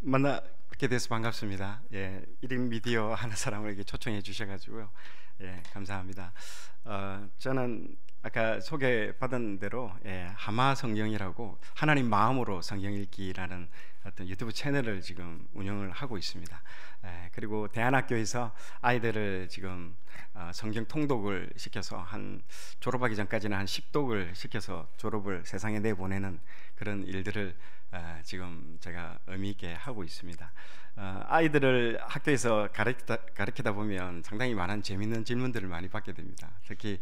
만나 뵙게 돼서 반갑습니다. 예, 1인 미디어 하는 사람을 이렇게 초청해 주셔가지고요. 예, 감사합니다. 저는 아까 소개받은 대로 하마 성경이라고 하나님 마음으로 성경 읽기라는 어떤 유튜브 채널을 지금 운영을 하고 있습니다. 그리고 대안학교에서 아이들을 지금 성경 통독을 시켜서 한 졸업하기 전까지는 한 10독을 시켜서 졸업을 세상에 내보내는 그런 일들을 지금 제가 의미 있게 하고 있습니다. 아이들을 학교에서 가르치다 보면 상당히 많은 재미있는 질문들을 많이 받게 됩니다. 특히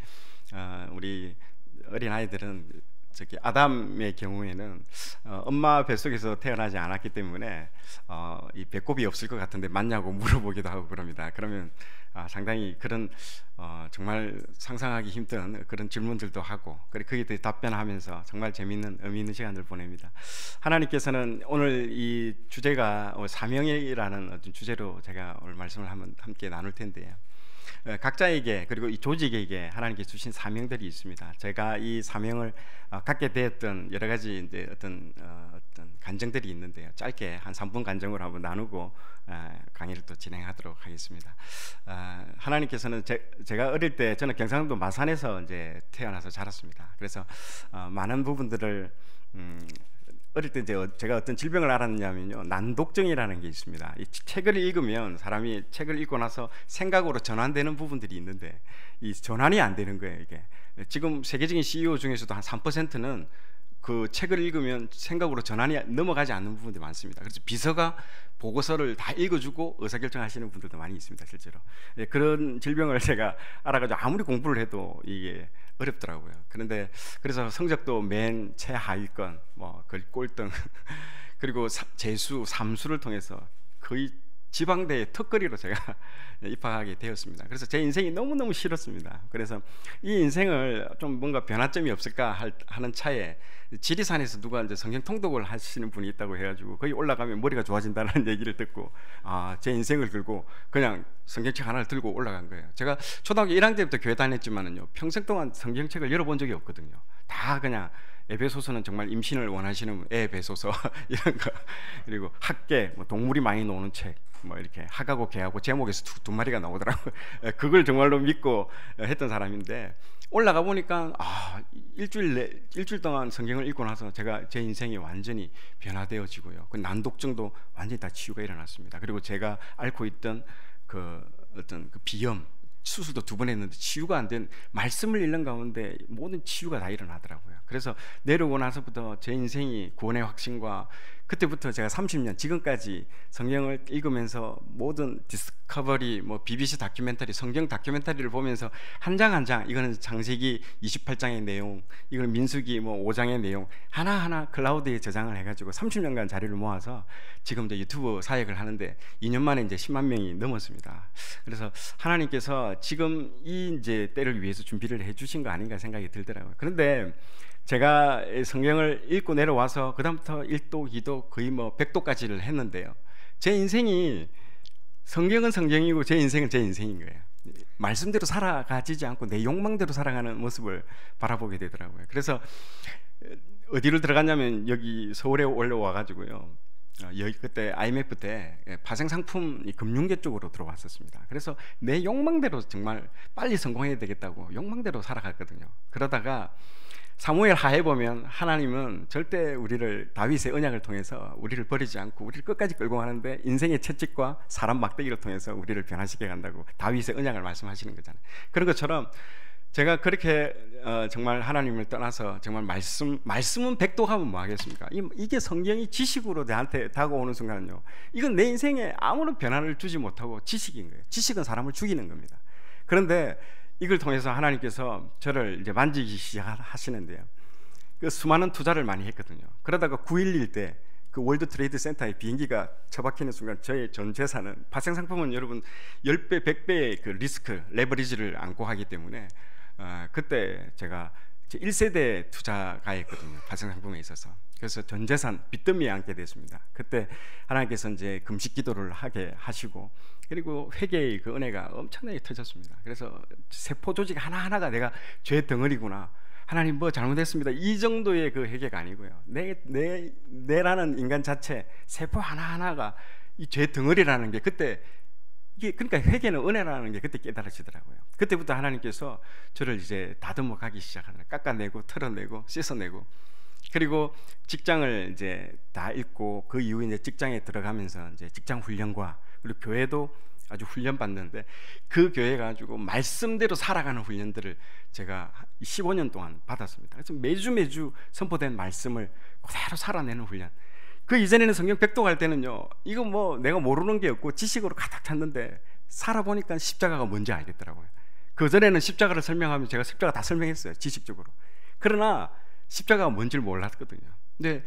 우리 어린 아이들은 저기 아담의 경우에는 엄마 뱃속에서 태어나지 않았기 때문에 이 배꼽이 없을 것 같은데 맞냐고 물어보기도 하고 그럽니다. 그러면 상당히 그런 정말 상상하기 힘든 그런 질문들도 하고 거기에 대해 답변하면서 정말 재미있는 의미 있는 시간을 보냅니다. 하나님께서는 오늘 이 주제가 사명이라는 어떤 주제로 제가 오늘 말씀을 함께 나눌 텐데요. 각자에게 그리고 이 조직에게 하나님께 주신 사명들이 있습니다. 제가 이 사명을 갖게 되었던 여러 가지 이제 어떤 간증들이 있는데요. 짧게 한 3분 간증으로 한번 나누고 강의를 또 진행하도록 하겠습니다. 하나님께서는 제가 어릴 때 저는 경상도 마산에서 이제 태어나서 자랐습니다. 그래서 많은 부분들을 어릴 때 이제 제가 어떤 질병을 알았냐면요, 난독증이라는 게 있습니다. 이 책을 읽으면 사람이 책을 읽고 나서 생각으로 전환되는 부분들이 있는데 이 전환이 안 되는 거예요. 이게 지금 세계적인 CEO 중에서도 한 3%는 그 책을 읽으면 생각으로 전환이 넘어가지 않는 부분들이 많습니다. 그래서 비서가 보고서를 다 읽어주고 의사결정하시는 분들도 많이 있습니다, 실제로. 그런 질병을 제가 알아가지고 아무리 공부를 해도 이게 어렵더라고요. 그런데 그래서 성적도 맨 최하위권, 뭐 거의 꼴등 그리고 재수, 삼수를 통해서 거의 지방대의 턱걸이로 제가 입학하게 되었습니다. 그래서 제 인생이 너무너무 싫었습니다. 그래서 이 인생을 좀 뭔가 변화점이 없을까 하는 차에 지리산에서 누가 이제 성경 통독을 하시는 분이 있다고 해가지고 거기 올라가면 머리가 좋아진다는 얘기를 듣고 제 인생을 걸고 그냥 성경책 하나를 들고 올라간 거예요. 제가 초등학교 1학년 때부터 교회 다녔지만은요, 평생 동안 성경책을 열어본 적이 없거든요. 다 그냥 에베소서는 정말 임신을 원하시는 에베소서 이런 거, 그리고 학계, 뭐 동물이 많이 나오는 책, 뭐 이렇게 학하고 개하고 제목에서 두 마리가 나오더라고요. 그걸 정말로 믿고 했던 사람인데 올라가 보니까 일주일 동안 성경을 읽고 나서 제 인생이 완전히 변화되어지고요. 그 난독증도 완전히 다 치유가 일어났습니다. 그리고 제가 앓고 있던 그 어떤 그 비염, 수술도 2번 했는데 치유가 안 된, 말씀을 읽는 가운데 모든 치유가 다 일어나더라고요. 그래서 내려오고 나서부터 제 인생이 구원의 확신과 그때부터 제가 30년 지금까지 성경을 읽으면서 모든 디스커버리, 뭐 BBC 다큐멘터리, 성경 다큐멘터리를 보면서 한 장 한 장, 이거는 창세기 28장의 내용, 이거는 민수기 뭐 5장의 내용 하나하나 클라우드에 저장을 해가지고 30년간 자료를 모아서 지금 이제 유튜브 사역을 하는데 2년 만에 이제 10만 명이 넘었습니다. 그래서 하나님께서 지금 이 이제 때를 위해서 준비를 해주신 거 아닌가 생각이 들더라고요. 그런데 제가 성경을 읽고 내려와서 그 다음부터 1도, 2도, 거의 뭐 100도까지를 했는데요, 제 인생이 성경은 성경이고 제 인생은 제 인생인 거예요. 말씀대로 살아가지지 않고 내 욕망대로 살아가는 모습을 바라보게 되더라고요. 그래서 어디를 들어갔냐면 여기 서울에 올라와가지고요, 여기 그때 IMF 때 파생상품 금융계 쪽으로 들어왔었습니다. 그래서 내 욕망대로 정말 빨리 성공해야 되겠다고 욕망대로 살아갔거든요. 그러다가 사무엘 하에 보면 하나님은 절대 우리를 다윗의 언약을 통해서 우리를 버리지 않고 우리를 끝까지 끌고 가는데 인생의 채찍과 사람 막대기를 통해서 우리를 변화시켜 간다고 다윗의 언약을 말씀하시는 거잖아요. 그런 것처럼 제가 그렇게 정말 하나님을 떠나서 정말 말씀은 백독하면 뭐 하겠습니까? 이게 성경이 지식으로 나한테 다가오는 순간은요, 이건 내 인생에 아무런 변화를 주지 못하고 지식인 거예요. 지식은 사람을 죽이는 겁니다. 그런데 이걸 통해서 하나님께서 저를 이제 만지기 시작하시는데요, 그 수많은 투자를 많이 했거든요. 그러다가 9.11 때 그 월드 트레이드 센터에 비행기가 처박히는 순간 저의 전 재산은, 파생상품은 여러분 10배, 100배의 그 리스크, 레버리지를 안고 하기 때문에 그때 제가 1세대 투자가였거든요, 파생상품에 있어서. 그래서 전 재산 빚더미에 앉게 됐습니다. 그때 하나님께서 이제 금식 기도를 하게 하시고, 그리고 회개의 그 은혜가 엄청나게 터졌습니다. 그래서 세포 조직 하나하나가 내가 죄 덩어리구나, 하나님 뭐 잘못했습니다 이 정도의 그 회개가 아니고요. 내라는 인간 자체, 세포 하나하나가 이 죄 덩어리라는 게 그때, 이게 그러니까 회개는 은혜라는 게 그때 깨달아지더라고요. 그때부터 하나님께서 저를 이제 다듬어 가기 시작하더라고요. 깎아내고 털어내고 씻어내고. 그리고 직장을 이제 다 잃고 그 이후에 이제 직장에 들어가면서 이제 직장 훈련과, 그리고 교회도 아주 훈련 받는데, 그 교회 가지고 말씀대로 살아가는 훈련들을 제가 15년 동안 받았습니다. 그래서 매주 선포된 말씀을 그대로 살아내는 훈련. 그 이전에는 성경 백독 할 때는요, 이거 뭐 내가 모르는 게 없고 지식으로 가득 찼는데 살아보니까 십자가가 뭔지 알겠더라고요. 그 전에는 십자가를 설명하면 제가 십자가 다 설명했어요, 지식적으로. 그러나 십자가가 뭔지를 몰랐거든요. 근데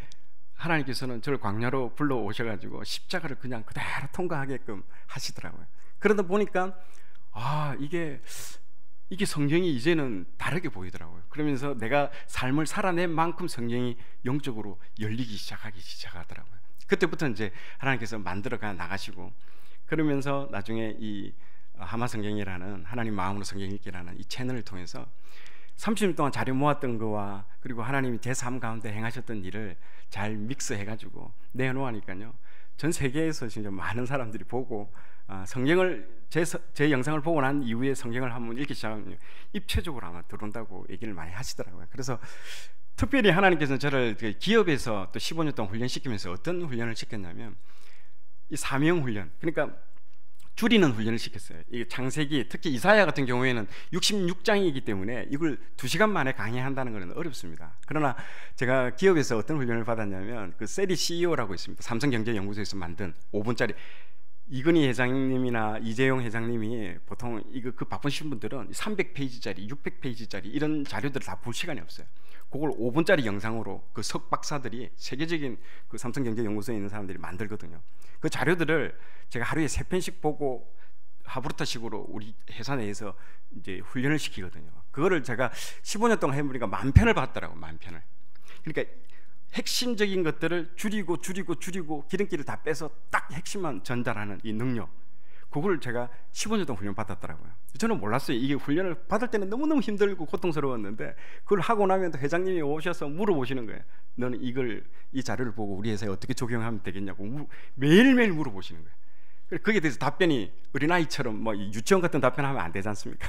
하나님께서는 저를 광야로 불러오셔가지고 십자가를 그냥 그대로 통과하게끔 하시더라고요. 그러다 보니까 이게 성경이 이제는 다르게 보이더라고요. 그러면서 내가 삶을 살아낸 만큼 성경이 영적으로 열리기 시작하더라고요. 그때부터 이제 하나님께서 만들어가 나가시고, 그러면서 나중에 이 하마 성경이라는, 하나님 마음으로 성경 읽기라는 이 채널을 통해서 30년 동안 자료 모았던 거와, 그리고 하나님이 제 삶 가운데 행하셨던 일을 잘 믹스해가지고 내놓으니까요, 전 세계에서 진짜 많은 사람들이 보고, 성경을 제 영상을 보고 난 이후에 성경을 한번 읽기 시작하면 입체적으로 아마 들어온다고 얘기를 많이 하시더라고요. 그래서 특별히 하나님께서는 저를 기업에서 또 15년 동안 훈련시키면서 어떤 훈련을 시켰냐면, 이 사명 훈련, 그러니까 줄이는 훈련을 시켰어요. 이 창세기, 특히 이사야 같은 경우에는 66장이기 때문에 이걸 2시간 만에 강의한다는 것은 어렵습니다. 그러나 제가 기업에서 어떤 훈련을 받았냐면, 그 세리 CEO라고 있습니다. 삼성경제연구소에서 만든 5분짜리, 이건희 회장님이나 이재용 회장님이 보통 그 바쁘신 분들은 300페이지짜리, 600페이지짜리 이런 자료들을 다 볼 시간이 없어요. 그걸 5분짜리 영상으로 그 석박사들이, 세계적인 그 삼성경제연구소에 있는 사람들이 만들거든요. 그 자료들을 제가 하루에 3편씩 보고 하브루타식으로 우리 회사 내에서 이제 훈련을 시키거든요. 그거를 제가 15년 동안 해보니까 10,000편을 봤더라고, 10,000편을. 그러니까 핵심적인 것들을 줄이고 기름기를 다 빼서 딱 핵심만 전달하는 이 능력, 그걸 제가 15년 동안 훈련 받았더라고요. 저는 몰랐어요. 이게 훈련을 받을 때는 너무너무 힘들고 고통스러웠는데, 그걸 하고 나면 또 회장님이 오셔서 물어보시는 거예요. 너는 이 자료를 보고 우리 회사에 어떻게 적용하면 되겠냐고 매일매일 물어보시는 거예요. 거기에 대해서 답변이 어린아이처럼 뭐 유치원 같은 답변하면 안 되지 않습니까?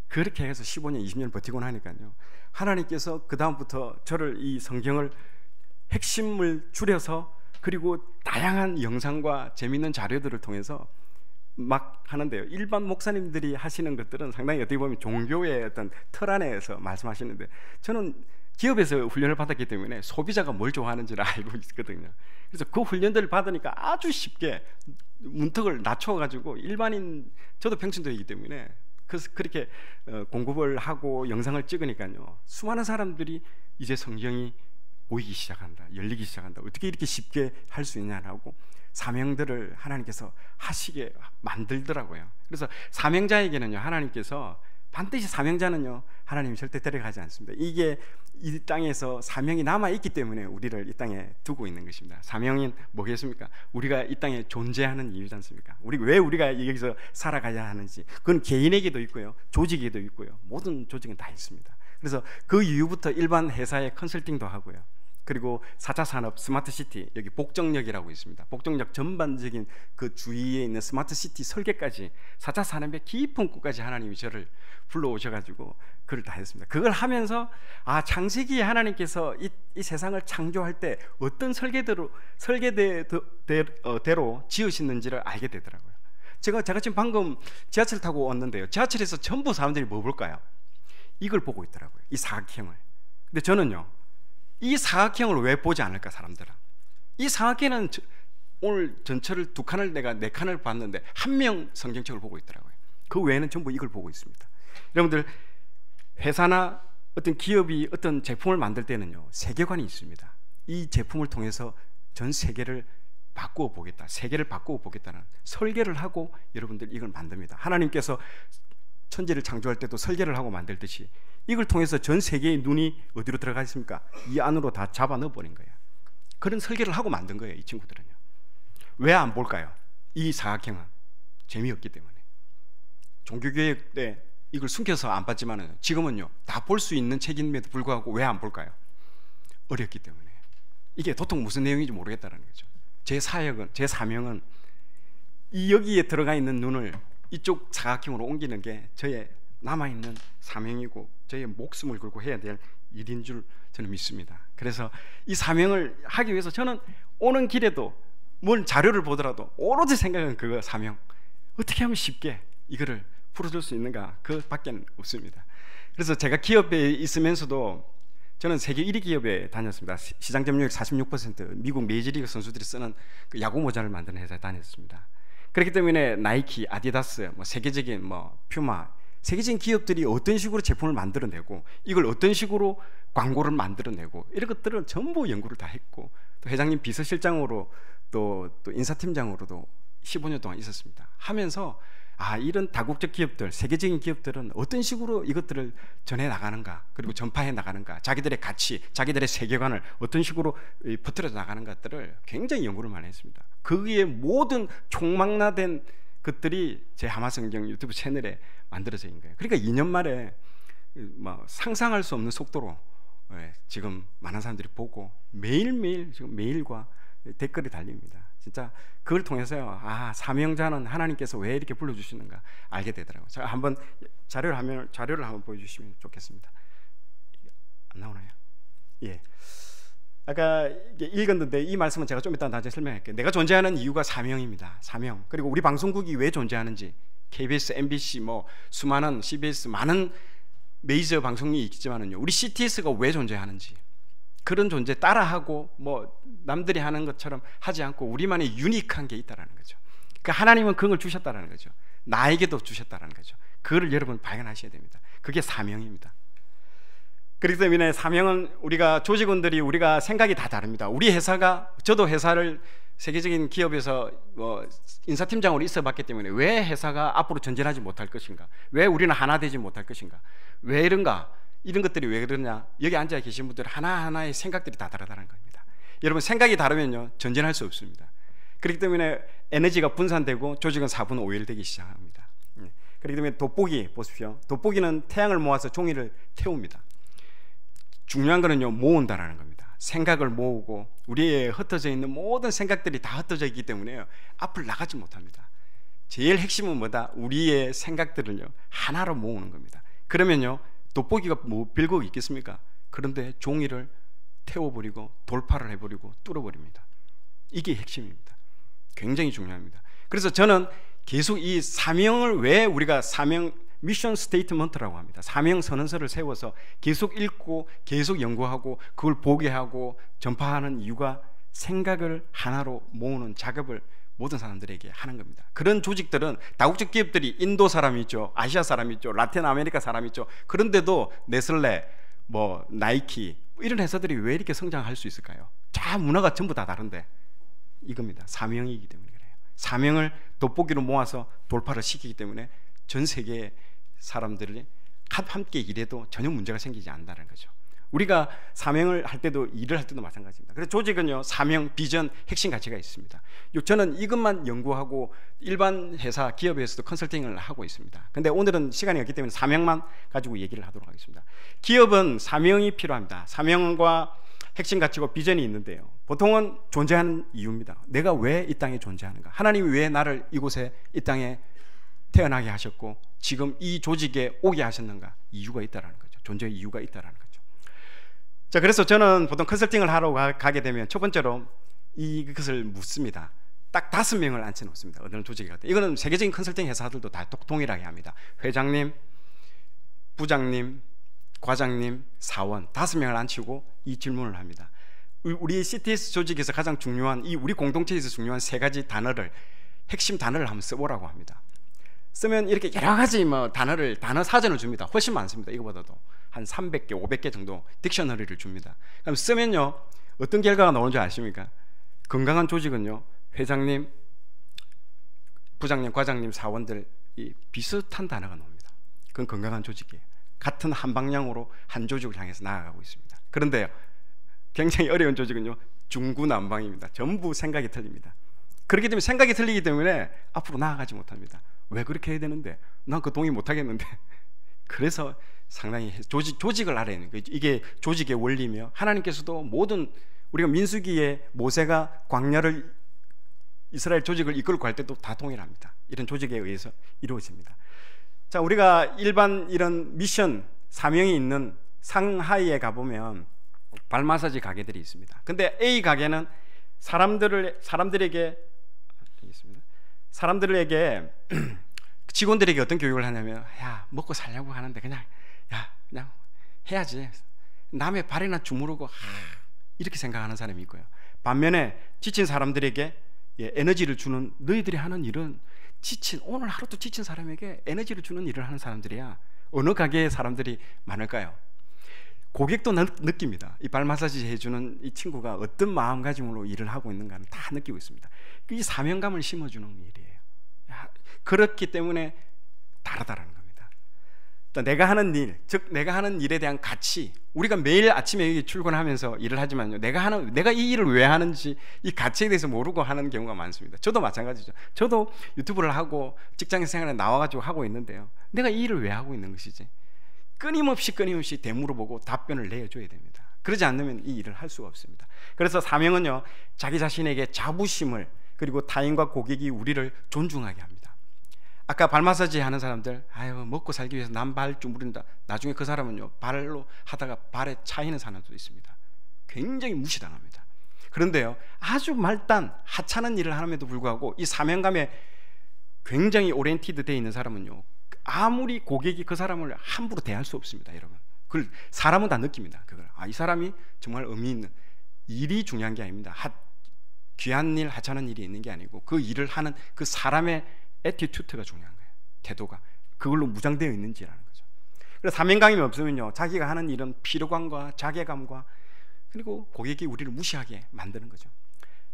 그렇게 해서 15년, 20년 버티고 나니까요, 하나님께서 그 다음부터 저를 이 성경을 핵심을 줄여서, 그리고 다양한 영상과 재미있는 자료들을 통해서 막 하는데요, 일반 목사님들이 하시는 것들은 상당히 어떻게 보면 종교의 어떤 틀 안에서 말씀하시는데, 저는 기업에서 훈련을 받았기 때문에 소비자가 뭘 좋아하는지를 알고 있거든요. 그래서 그 훈련들을 받으니까 아주 쉽게 문턱을 낮춰가지고, 일반인, 저도 평신도이기 때문에 그렇게 공급을 하고 영상을 찍으니까요, 수많은 사람들이 이제 성경이 보이기 시작한다, 열리기 시작한다, 어떻게 이렇게 쉽게 할 수 있냐라고 사명들을 하나님께서 하시게 만들더라고요. 그래서 사명자에게는요, 하나님께서 반드시, 사명자는요 하나님이 절대 데려가지 않습니다. 이게 이 땅에서 사명이 남아있기 때문에 우리를 이 땅에 두고 있는 것입니다. 사명은 뭐겠습니까? 우리가 이 땅에 존재하는 이유지 않습니까? 왜 우리가 여기서 살아가야 하는지, 그건 개인에게도 있고요, 조직에도 있고요, 모든 조직은 다 있습니다. 그래서 그 이후부터 일반 회사의 컨설팅도 하고요, 그리고 4차 산업 스마트시티, 여기 복정역이라고 있습니다. 복정역 전반적인 그 주위에 있는 스마트시티 설계까지 4차 산업의 깊은 곳까지 하나님이 저를 불러오셔가지고 그걸 다 했습니다. 그걸 하면서 창세기에 하나님께서 이 세상을 창조할 때 어떤 설계대로 지으시는지를 알게 되더라고요. 제가 지금 방금 지하철 타고 왔는데요, 지하철에서 전부 사람들이 뭐 볼까요? 이걸 보고 있더라고요, 이 사각형을. 근데 저는요, 이 사각형을 왜 보지 않을까, 사람들은? 이 사각형은 오늘 전철을 2칸을, 내가 4칸을 봤는데 한 명 성경책을 보고 있더라고요. 그 외에는 전부 이걸 보고 있습니다. 여러분들, 회사나 어떤 기업이 어떤 제품을 만들 때는요, 세계관이 있습니다. 이 제품을 통해서 전 세계를 바꾸어 보겠다, 세계를 바꾸어 보겠다는 설계를 하고 여러분들 이걸 만듭니다. 하나님께서 천지를 창조할 때도 설계를 하고 만들듯이 이걸 통해서 전 세계의 눈이 어디로 들어가 있습니까? 이 안으로 다 잡아 넣어버린 거예요. 그런 설계를 하고 만든 거예요, 이 친구들은요. 왜 안 볼까요? 이 사각형은 재미없기 때문에. 종교교육 때 이걸 숨겨서 안 봤지만은 지금은요 다 볼 수 있는 책임에도 불구하고 왜 안 볼까요? 어렵기 때문에. 이게 도통 무슨 내용인지 모르겠다는 거죠. 제 사역은, 제 사명은 이 여기에 들어가 있는 눈을 이쪽 사각형으로 옮기는 게 저의 남아있는 사명이고 저의 목숨을 걸고 해야 될 일인 줄 저는 믿습니다. 그래서 이 사명을 하기 위해서 저는 오는 길에도 뭔 자료를 보더라도 오로지 생각은 그거 사명, 어떻게 하면 쉽게 이거를 풀어줄 수 있는가, 그 밖에 없습니다. 그래서 제가 기업에 있으면서도 저는 세계 1위 기업에 다녔습니다. 시장 점유율 46%, 미국 메이저리그 선수들이 쓰는 그 야구 모자를 만드는 회사에 다녔습니다. 그렇기 때문에 나이키, 아디다스, 뭐 세계적인 퓨마, 세계적인 기업들이 어떤 식으로 제품을 만들어내고 이걸 어떤 식으로 광고를 만들어내고 이런 것들을 전부 연구를 다 했고, 또 회장님 비서실장으로 또 인사팀장으로도 15년 동안 있었습니다. 하면서 이런 다국적 기업들, 세계적인 기업들은 어떤 식으로 이것들을 전해 나가는가, 그리고 전파해 나가는가, 자기들의 가치, 자기들의 세계관을 어떤 식으로 퍼뜨려 나가는 것들을 굉장히 연구를 많이 했습니다. 거기에 모든 총망라된 것들이 제 하마성경 유튜브 채널에 만들어져 있는 거예요. 그러니까 2년 만에 상상할 수 없는 속도로 지금 많은 사람들이 보고 매일매일 지금 메일과 댓글이 달립니다. 진짜 그걸 통해서요, 사명자는 하나님께서 왜 이렇게 불러주시는가 알게 되더라고요. 자, 한번 자료를 한번 보여주시면 좋겠습니다. 안 나오나요? 예. 아까 읽었는데 이 말씀은 제가 좀 이따 나중에 설명할게요. 내가 존재하는 이유가 사명입니다. 사명. 그리고 우리 방송국이 왜 존재하는지, KBS, MBC, 수많은 CBS 많은 메이저 방송이 있지만은요, 우리 CTS가 왜 존재하는지, 그런 존재 따라하고 남들이 하는 것처럼 하지 않고 우리만의 유니크한 게 있다라는 거죠. 그러니까 하나님은 그걸 주셨다라는 거죠. 나에게도 주셨다라는 거죠. 그거를 여러분 발견하셔야 됩니다. 그게 사명입니다. 그렇기 때문에 사명은 우리가 조직원들이 우리가 생각이 다 다릅니다. 우리 회사가, 저도 회사를 세계적인 기업에서 인사팀장으로 있어봤기 때문에 왜 회사가 앞으로 전진하지 못할 것인가, 왜 우리는 하나 되지 못할 것인가, 왜 이런가, 이런 것들이 왜 그러냐, 여기 앉아 계신 분들 하나하나의 생각들이 다 다르다는 겁니다. 여러분 생각이 다르면요 전진할 수 없습니다. 그렇기 때문에 에너지가 분산되고 조직은 4분 5일 되기 시작합니다. 그렇기 때문에 돋보기 보십시오. 돋보기는 태양을 모아서 종이를 태웁니다. 중요한 거는요 모은다라는 겁니다. 생각을 모으고 우리의 흩어져 있는 모든 생각들이 다 흩어져 있기 때문에 앞을 나가지 못합니다. 제일 핵심은 뭐다? 우리의 생각들을요 하나로 모으는 겁니다. 그러면요 돋보기가 별거 있겠습니까? 그런데 종이를 태워버리고 돌파를 해버리고 뚫어버립니다. 이게 핵심입니다. 굉장히 중요합니다. 그래서 저는 계속 이 사명을, 왜 우리가 사명 미션 스테이트먼트라고 합니다. 사명 선언서를 세워서 계속 읽고 계속 연구하고 그걸 보게 하고 전파하는 이유가 생각을 하나로 모으는 작업을 모든 사람들에게 하는 겁니다. 그런 조직들은 다국적 기업들이 인도 사람이 있죠, 아시아 사람이 있죠, 라틴 아메리카 사람이 있죠. 그런데도 네슬레, 나이키 이런 회사들이 왜 이렇게 성장할 수 있을까요? 자, 문화가 전부 다 다른데 이겁니다. 사명이기 때문에 그래요. 사명을 돋보기로 모아서 돌파를 시키기 때문에 전 세계의 사람들이 함께 일해도 전혀 문제가 생기지 않는다는 거죠. 우리가 사명을 할 때도, 일을 할 때도 마찬가지입니다. 그래서 조직은요 사명, 비전, 핵심 가치가 있습니다. 저는 이것만 연구하고 일반 회사, 기업에서도 컨설팅을 하고 있습니다. 근데 오늘은 시간이 없기 때문에 사명만 가지고 얘기를 하도록 하겠습니다. 기업은 사명이 필요합니다. 사명과 핵심 가치고 비전이 있는데요, 보통은 존재하는 이유입니다. 내가 왜 이 땅에 존재하는가, 하나님이 왜 나를 이곳에, 이 땅에 태어나게 하셨고 지금 이 조직에 오게 하셨는가, 이유가 있다라는 거죠. 존재의 이유가 있다라는 거죠. 자, 그래서 저는 보통 컨설팅을 하러 가게 되면 첫 번째로 이것을 묻습니다. 딱 5명을 앉혀놓습니다. 어느 조직에 갈 때. 이거는 세계적인 컨설팅 회사들도 다 동일하게 합니다. 회장님, 부장님, 과장님, 사원 5명을 앉히고 이 질문을 합니다. 우리 CTS 조직에서 가장 중요한, 이 우리 공동체에서 중요한 3가지 단어를, 핵심 단어를 한번 써보라고 합니다. 쓰면 이렇게 여러 가지 단어 사전을 줍니다. 훨씬 많습니다. 이거보다도 한 300개, 500개 정도 딕셔너리를 줍니다. 그럼 쓰면요 어떤 결과가 나오는 줄 아십니까? 건강한 조직은요 회장님, 부장님, 과장님, 사원들 이 비슷한 단어가 나옵니다. 그건 건강한 조직이에요. 같은 한 방향으로 한 조직을 향해서 나아가고 있습니다. 그런데요 굉장히 어려운 조직은요 중구난방입니다. 전부 생각이 틀립니다. 그렇기 때문에 생각이 틀리기 때문에 앞으로 나아가지 못합니다. 왜 그렇게 해야 되는데? 난 그 동의 못하겠는데 그래서 상당히 조직을 알아야 되는 거예요. 이게 조직의 원리며, 하나님께서도 모든 우리가 민수기에 모세가 광야를 이스라엘 조직을 이끌고 갈 때도 다 동일합니다. 이런 조직에 의해서 이루어집니다. 자, 우리가 일반 이런 미션 사명이 있는 상하이에 가보면 발 마사지 가게들이 있습니다. 근데 A 가게는 사람들에게 직원들에게 어떤 교육을 하냐면, 야, 먹고 살려고 하는데 그냥 해야지, 남의 발에나 주무르고 이렇게 생각하는 사람이 있고요. 반면에 지친 사람들에게 에너지를 주는, 너희들이 하는 일은 오늘 하루도 지친 사람에게 에너지를 주는 일을 하는 사람들이야. 어느 가게의 사람들이 많을까요? 고객도 느낍니다. 이 발 마사지 해주는 이 친구가 어떤 마음가짐으로 일을 하고 있는가는 다 느끼고 있습니다. 이 사명감을 심어주는 일이에요. 그렇기 때문에 다르다라는 겁니다. 내가 하는 일, 즉 내가 하는 일에 대한 가치, 우리가 매일 아침에 여기 출근하면서 일을 하지만요, 내가 이 일을 왜 하는지 이 가치에 대해서 모르고 하는 경우가 많습니다. 저도 마찬가지죠. 저도 유튜브를 하고 직장 생활에 나와가지고 하고 있는데요, 내가 이 일을 왜 하고 있는 것이지? 끊임없이 되물어보고 답변을 내줘야 됩니다. 그러지 않으면 이 일을 할 수가 없습니다. 그래서 사명은요, 자기 자신에게 자부심을, 그리고 타인과 고객이 우리를 존중하게 합니다. 아까 발 마사지 하는 사람들, 먹고 살기 위해서 남 발 주무른다. 나중에 그 사람은요, 발로 하다가 발에 차이는 사람도 있습니다. 굉장히 무시당합니다. 그런데요, 아주 말단 하찮은 일을 함에도 불구하고 이 사명감에 굉장히 오리엔티드 되어 있는 사람은요, 아무리 고객이 그 사람을 함부로 대할 수 없습니다. 여러분, 그걸 사람은 다 느낍니다. 그걸 이 사람이 정말 의미 있는 일이 중요한 게 아닙니다. 귀한 일, 하찮은 일이 있는 게 아니고 그 일을 하는 그 사람의 애티튜드가 중요한 거예요. 태도가 그걸로 무장되어 있는지라는 거죠. 그래서 사명감이 없으면요, 자기가 하는 일은 피로감과 자괴감과, 그리고 고객이 우리를 무시하게 만드는 거죠.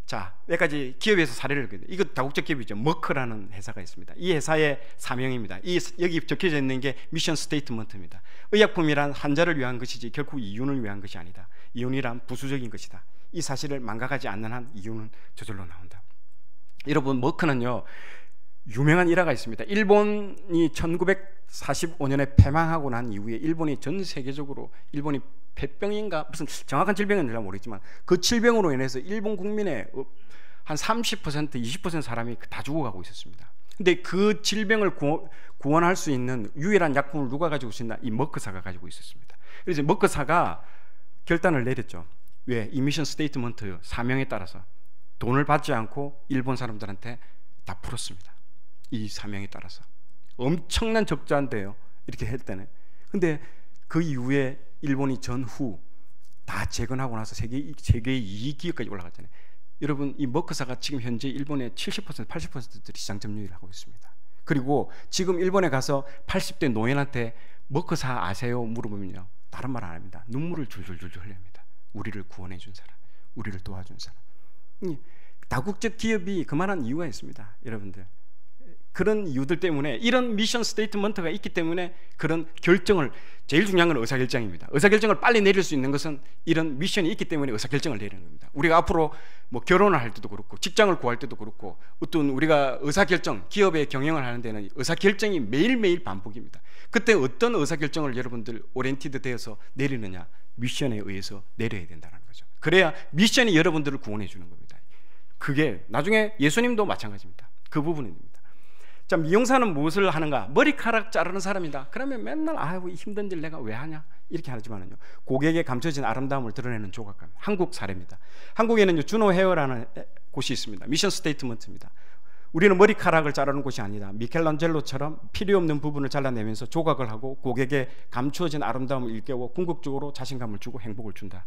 자, 몇 가지 기업에서 사례를 드립니다. 이거 다국적 기업이죠. 머크라는 회사가 있습니다. 이 회사의 사명입니다. 여기 적혀져 있는 게 미션 스테이트먼트입니다. 의약품이란 환자를 위한 것이지 결코 이윤을 위한 것이 아니다. 이윤이란 부수적인 것이다. 이 사실을 망각하지 않는 한 이윤은 저절로 나온다. 여러분, 머크는요, 유명한 일화가 있습니다. 일본이 1945년에 패망하고 난 이후에 일본이 전 세계적으로, 일본이 폐병인가 무슨 정확한 질병은 잘 모르겠지만 그 질병으로 인해서 일본 국민의 한 30%, 20% 사람이 다 죽어가고 있었습니다. 근데 그 질병을 구원할 수 있는 유일한 약품을 누가 가지고 있었나? 이 머크사가 가지고 있었습니다. 그래서 머크사가 결단을 내렸죠. 왜? 이 미션 스테이트먼트 사명에 따라서 돈을 받지 않고 일본 사람들한테 다 풀었습니다. 이 사명에 따라서 엄청난 적자인데요, 이렇게 할 때는. 근데 그 이후에 일본이 전후 다 재건하고 나서 세계의 2위 기업까지 올라갔잖아요. 여러분, 이 머크사가 지금 현재 일본의 70%, 80%들이 시장 점유율을 하고 있습니다. 그리고 지금 일본에 가서 80대 노인한테 머크사 아세요? 물어보면요, 다른 말 안 합니다. 눈물을 줄줄줄 흘립니다. 우리를 구원해 준 사람, 우리를 도와준 사람. 다국적 기업이 그만한 이유가 있습니다. 여러분들, 그런 이유들 때문에, 이런 미션 스테이트먼트가 있기 때문에 그런 결정을, 제일 중요한 건 의사결정입니다. 의사결정을 빨리 내릴 수 있는 것은 이런 미션이 있기 때문에 의사결정을 내리는 겁니다. 우리가 앞으로 뭐 결혼을 할 때도 그렇고 직장을 구할 때도 그렇고, 어떤 우리가 의사결정, 기업의 경영을 하는 데는 의사결정이 매일매일 반복입니다. 그때 어떤 의사결정을 여러분들 오리엔티드 되어서 내리느냐? 미션에 의해서 내려야 된다는 거죠. 그래야 미션이 여러분들을 구원해 주는 겁니다. 그게 나중에 예수님도 마찬가지입니다. 그 부분입니다. 자, 미용사는 무엇을 하는가? 머리카락 자르는 사람이다. 그러면 맨날 힘든 일 내가 왜 하냐? 이렇게 하지만은요, 고객에 감춰진 아름다움을 드러내는 조각감. 한국 사례입니다. 한국에는요, 준호 헤어라는 곳이 있습니다. 미션 스테이트먼트입니다. 우리는 머리카락을 자르는 곳이 아니다. 미켈란젤로처럼 필요 없는 부분을 잘라내면서 조각을 하고 고객에 감추어진 아름다움을 일깨워 궁극적으로 자신감을 주고 행복을 준다.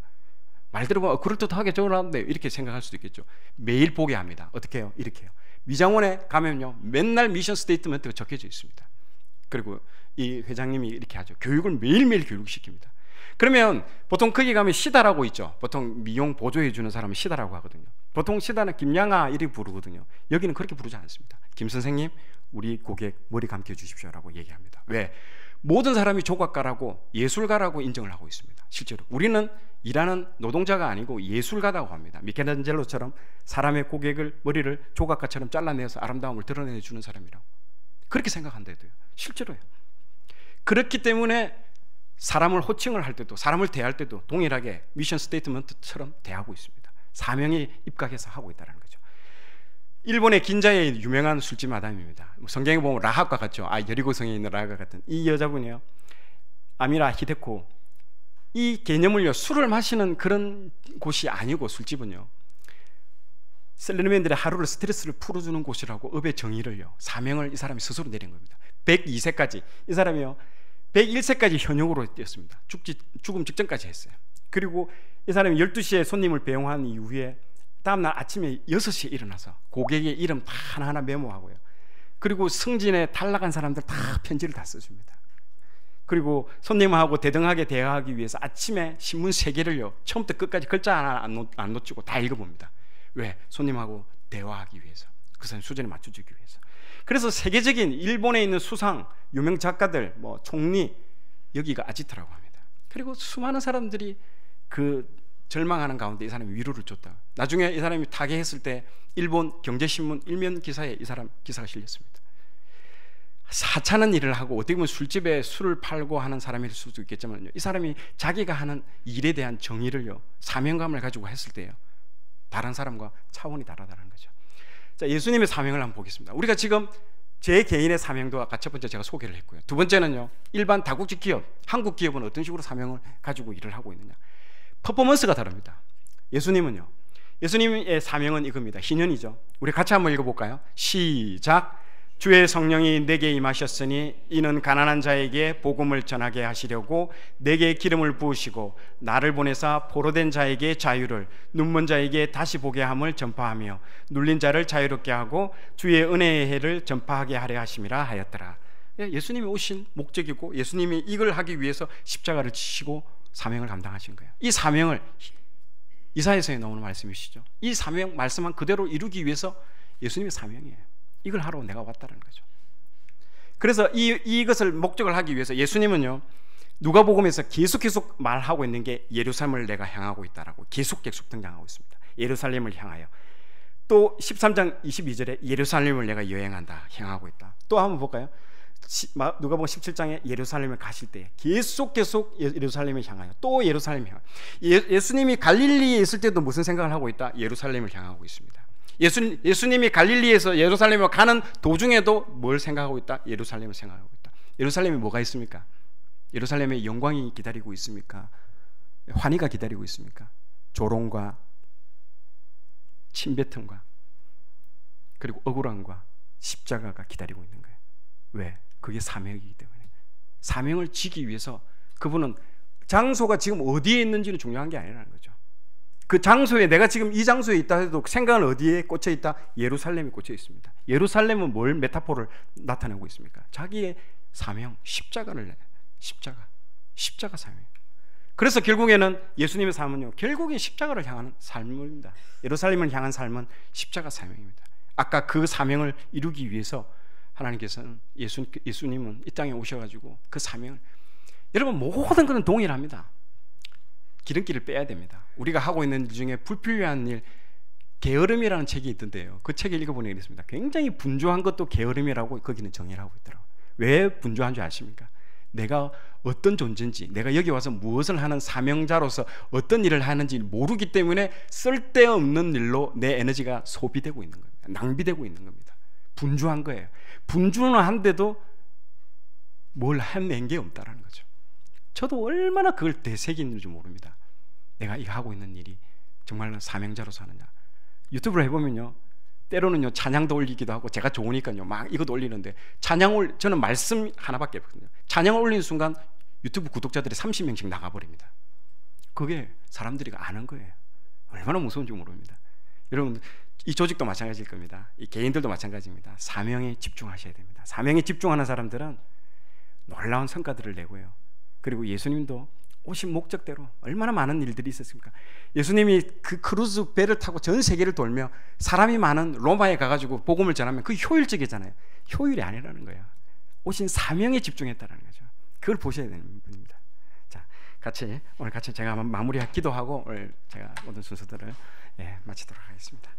말 들어보면 그럴듯하게 적어놨는데 이렇게 생각할 수도 있겠죠. 매일 보게 합니다. 어떻게 해요? 이렇게 해요. 미장원에 가면요, 맨날 미션 스테이트먼트가 적혀져 있습니다. 그리고 이 회장님이 이렇게 하죠. 교육을 매일매일 교육시킵니다. 그러면 보통 거기 가면 시다라고 있죠. 보통 미용 보조해 주는 사람은 시다라고 하거든요. 보통 시다는 김양아 이렇게 부르거든요. 여기는 그렇게 부르지 않습니다. 김 선생님, 우리 고객 머리 감겨 주십시오라고 얘기합니다. 왜? 모든 사람이 조각가라고, 예술가라고 인정을 하고 있습니다. 실제로 우리는 일하는 노동자가 아니고 예술가라고 합니다. 미켈란젤로처럼 사람의 고객을, 머리를 조각가처럼 잘라내서 아름다움을 드러내주는 사람이라고 그렇게 생각한다고요. 실제로요. 그렇기 때문에 사람을 호칭을 할 때도, 사람을 대할 때도 동일하게 미션 스테이트먼트처럼 대하고 있습니다. 사명에 입각해서 하고 있다는 거죠. 일본의 긴자의 유명한 술집 마담입니다. 성경에 보면 라합과 같죠. 여리고성에 있는 라합과 같은 이 여자분이요, 아미라 히데코, 이 개념을요, 술을 마시는 그런 곳이 아니고, 술집은요, 셀러리맨들의 하루를 스트레스를 풀어주는 곳이라고 업의 정의를요, 사명을 이 사람이 스스로 내린 겁니다. 102세까지 이 사람이요 101세까지 현역으로 뛰었습니다. 죽음 직전까지 했어요. 그리고 이 사람이 12시에 손님을 배웅한 이후에 다음날 아침에 6시에 일어나서 고객의 이름 다 하나하나 메모하고요, 그리고 승진에 탈락한 사람들 다 편지를 다 써줍니다. 그리고 손님하고 대등하게 대화하기 위해서 아침에 신문 3개를요 처음부터 끝까지 글자 하나 안 놓치고 다 읽어봅니다. 왜? 손님하고 대화하기 위해서, 그 사람 수준에 맞춰주기 위해서. 그래서 세계적인 일본에 있는 수상 유명 작가들, 총리, 여기가 아지트라고 합니다. 그리고 수많은 사람들이 그 절망하는 가운데 이 사람이 위로를 줬다. 나중에 이 사람이 타계했을 때 일본 경제신문 일면 기사에 이 사람 기사가 실렸습니다. 하찮은 일을 하고 어떻게 보면 술집에 술을 팔고 하는 사람일 수도 있겠지만, 이 사람이 자기가 하는 일에 대한 정의를요, 사명감을 가지고 했을 때요, 다른 사람과 차원이 다르다는 거죠. 자, 예수님의 사명을 한번 보겠습니다. 우리가 지금 제 개인의 사명도 아까 첫 번째 제가 소개를 했고요, 두 번째는요, 일반 다국적 기업, 한국 기업은 어떤 식으로 사명을 가지고 일을 하고 있느냐, 퍼포먼스가 다릅니다. 예수님은요, 예수님의 사명은 이겁니다. 희년이죠. 우리 같이 한번 읽어볼까요? 시작. 주의 성령이 내게 임하셨으니 이는 가난한 자에게 복음을 전하게 하시려고 내게 기름을 부으시고 나를 보내사 포로된 자에게 자유를, 눈먼 자에게 다시 보게 함을 전파하며 눌린 자를 자유롭게 하고 주의 은혜의 해를 전파하게 하려 하심이라 하였더라. 예수님이 오신 목적이고 예수님이 이걸 하기 위해서 십자가를 지시고 사명을 감당하신 거예요. 이 사명을 이사야서에 나오는 말씀이시죠. 이 사명 말씀한 그대로 이루기 위해서 예수님의 사명이에요. 이걸 하러 내가 왔다는 거죠. 그래서 이것을 목적을 하기 위해서 예수님은요, 누가복음에서 계속 말하고 있는 게 예루살렘을 내가 향하고 있다라고 계속 등장하고 있습니다. 예루살렘을 향하여. 또 13장 22절에 예루살렘을 내가 여행한다, 향하고 있다. 또 한번 볼까요? 누가복음 17장에 예루살렘에 가실 때 계속 예루살렘을 향하여, 또 예루살렘을 향하여. 예수님이 갈릴리에 있을 때도 무슨 생각을 하고 있다? 예루살렘을 향하고 있습니다. 예수님이 갈릴리에서 예루살렘으로 가는 도중에도 뭘 생각하고 있다? 예루살렘을 생각하고 있다. 예루살렘에 뭐가 있습니까? 예루살렘에 영광이 기다리고 있습니까? 환희가 기다리고 있습니까? 조롱과 침뱉음과 그리고 억울함과 십자가가 기다리고 있는 거예요. 왜? 그게 사명이기 때문에. 사명을 지기 위해서 그분은 장소가 지금 어디에 있는지는 중요한 게 아니라는 거죠. 그 장소에, 내가 지금 이 장소에 있다 해도 생각은 어디에 꽂혀 있다? 예루살렘에 꽂혀 있습니다. 예루살렘은 뭘 메타포를 나타내고 있습니까? 자기의 사명, 십자가를, 십자가 사명. 그래서 결국에는 예수님의 삶은요, 결국엔 십자가를 향하는 삶입니다. 예루살렘을 향한 삶은 십자가 사명입니다. 아까 그 사명을 이루기 위해서 하나님께서는 예수님은 이 땅에 오셔가지고 그 사명을, 여러분 모든 것은 동일합니다. 기름기를 빼야 됩니다. 우리가 하고 있는 일 중에 불필요한 일, 게으름이라는 책이 있던데요, 그 책을 읽어보니 그랬습니다. 굉장히 분주한 것도 게으름이라고 거기는 정의를 하고 있더라고요. 왜 분주한 줄 아십니까? 내가 어떤 존재인지, 내가 여기 와서 무엇을 하는 사명자로서 어떤 일을 하는지 모르기 때문에 쓸데없는 일로 내 에너지가 소비되고 있는 겁니다. 낭비되고 있는 겁니다. 분주한 거예요. 분주는 한데도 뭘 해낸 게 없다라는 거죠. 저도 얼마나 그걸 되새기는지 모릅니다. 내가 이거 하고 있는 일이 정말로 사명자로서 하느냐. 유튜브를 해보면요, 때로는요 찬양도 올리기도 하고, 제가 좋으니까요 막 이것도 올리는데, 저는 말씀 하나밖에 없거든요. 찬양을 올리는 순간 유튜브 구독자들이 30명씩 나가버립니다. 그게 사람들이 아는 거예요. 얼마나 무서운지 모릅니다. 여러분, 이 조직도 마찬가지일 겁니다. 이 개인들도 마찬가지입니다. 사명에 집중하셔야 됩니다. 사명에 집중하는 사람들은 놀라운 성과들을 내고요, 그리고 예수님도 오신 목적대로 얼마나 많은 일들이 있었습니까? 예수님이 그 크루즈 배를 타고 전 세계를 돌며 사람이 많은 로마에 가가지고 복음을 전하면 그 효율적이잖아요. 효율이 아니라는 거예요. 오신 사명에 집중했다는 거죠. 그걸 보셔야 되는 분입니다. 자, 오늘 같이 제가 한번 마무리 기도하고 오늘 제가 모든 순서들을 마치도록 하겠습니다.